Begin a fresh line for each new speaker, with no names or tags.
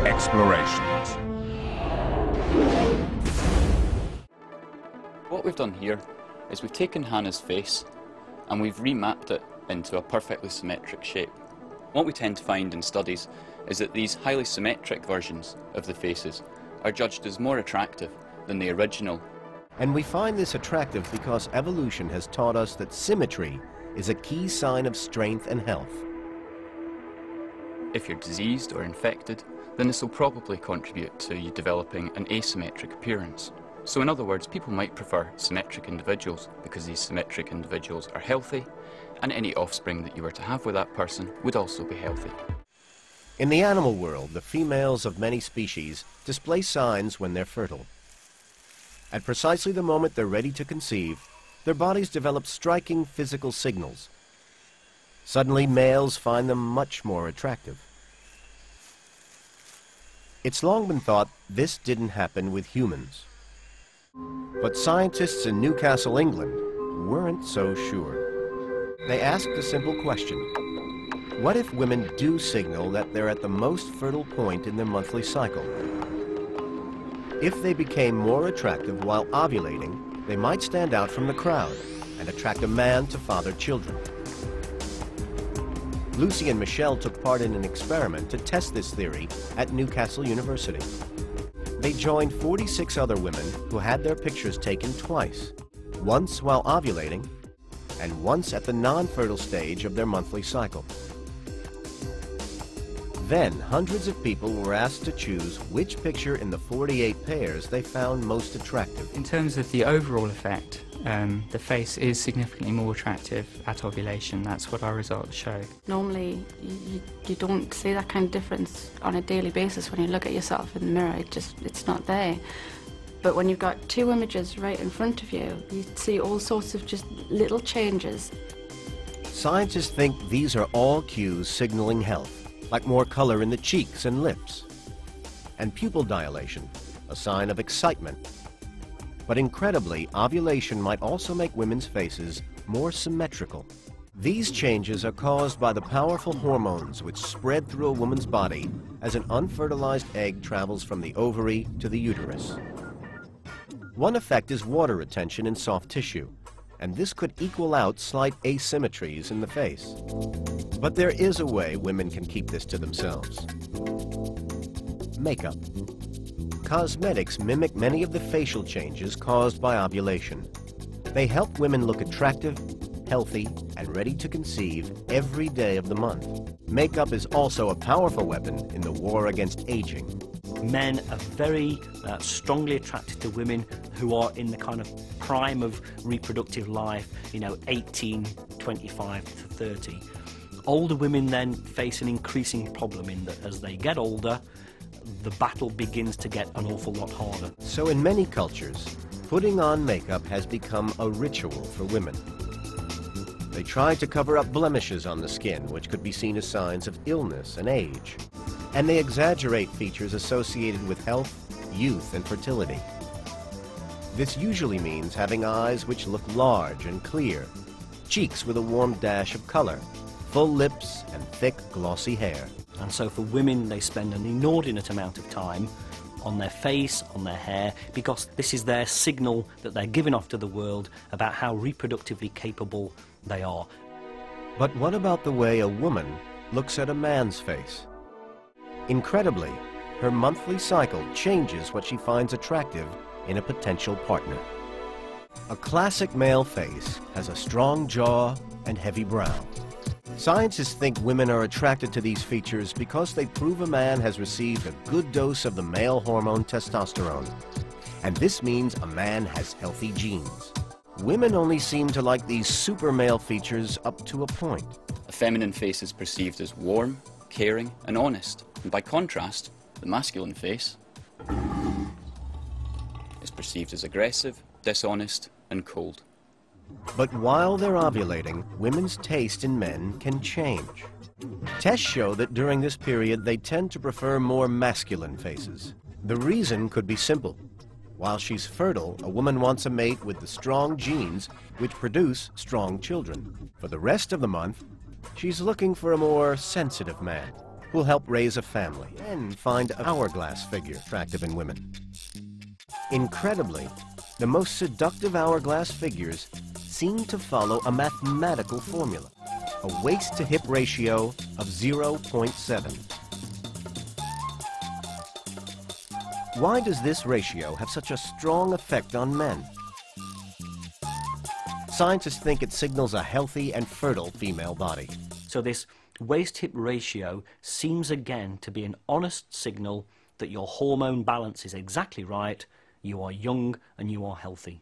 Explorations.
What we've done here is we've taken Hannah's face and we've remapped it into a perfectly symmetric shape. What we tend to find in studies is that these highly symmetric versions of the faces are judged as more attractive than the original.
And we find this attractive because evolution has taught us that symmetry is a key sign of strength and health.
If you're diseased or infected, then this will probably contribute to you developing an asymmetric appearance. So in other words, people might prefer symmetric individuals because these symmetric individuals are healthy, and any offspring that you were to have with that person would also be healthy.
In the animal world, the females of many species display signs when they're fertile. At precisely the moment they're ready to conceive, their bodies develop striking physical signals. Suddenly, males find them much more attractive. It's long been thought this didn't happen with humans. But scientists in Newcastle, England, weren't so sure. They asked a simple question. What if women do signal that they're at the most fertile point in their monthly cycle? If they became more attractive while ovulating, they might stand out from the crowd and attract a man to father children. Lucy and Michelle took part in an experiment to test this theory at Newcastle University. They joined 46 other women who had their pictures taken twice, once while ovulating and once at the non-fertile stage of their monthly cycle. Then, hundreds of people were asked to choose which picture in the 48 pairs they found most attractive.
In terms of the overall effect, the face is significantly more attractive at ovulation. That's what our results show.
Normally, you don't see that kind of difference on a daily basis when you look at yourself in the mirror. It's not there. But when you've got two images right in front of you, you see all sorts of just little changes.
Scientists think these are all cues signaling health, like more color in the cheeks and lips, and pupil dilation, a sign of excitement. But incredibly, ovulation might also make women's faces more symmetrical. These changes are caused by the powerful hormones which spread through a woman's body as an unfertilized egg travels from the ovary to the uterus. One effect is water retention in soft tissue, and this could equal out slight asymmetries in the face. But there is a way women can keep this to themselves. Makeup. Cosmetics mimic many of the facial changes caused by ovulation. They help women look attractive, healthy, and ready to conceive every day of the month. Makeup is also a powerful weapon in the war against aging.
Men are very strongly attracted to women who are in the kind of prime of reproductive life, 18, 25 to 30. Older women then face an increasing problem in that as they get older, the battle begins to get an awful lot harder.
So in many cultures, putting on makeup has become a ritual for women. They try to cover up blemishes on the skin, which could be seen as signs of illness and age. And they exaggerate features associated with health, youth, and fertility. This usually means having eyes which look large and clear, cheeks with a warm dash of color, full lips, and thick, glossy hair.
And so for women, they spend an inordinate amount of time on their face, on their hair, because this is their signal that they're giving off to the world about how reproductively capable they are.
But what about the way a woman looks at a man's face? Incredibly, her monthly cycle changes what she finds attractive in a potential partner. A classic male face has a strong jaw and heavy brow. Scientists think women are attracted to these features because they prove a man has received a good dose of the male hormone testosterone. And this means a man has healthy genes. Women only seem to like these super male features up to a point.
A feminine face is perceived as warm, caring, and honest. And by contrast, the masculine face is perceived as aggressive, dishonest, and cold.
But while they're ovulating, women's taste in men can change. Tests show that during this period, they tend to prefer more masculine faces. The reason could be simple. While she's fertile, a woman wants a mate with the strong genes which produce strong children. For the rest of the month, she's looking for a more sensitive man. will help raise a family and find an hourglass figure attractive in women. Incredibly, the most seductive hourglass figures seem to follow a mathematical formula, a waist-to-hip ratio of 0.7. Why does this ratio have such a strong effect on men? Scientists think it signals a healthy and fertile female body.
So this waist-hip ratio seems again to be an honest signal that your hormone balance is exactly right, you are young and you are healthy.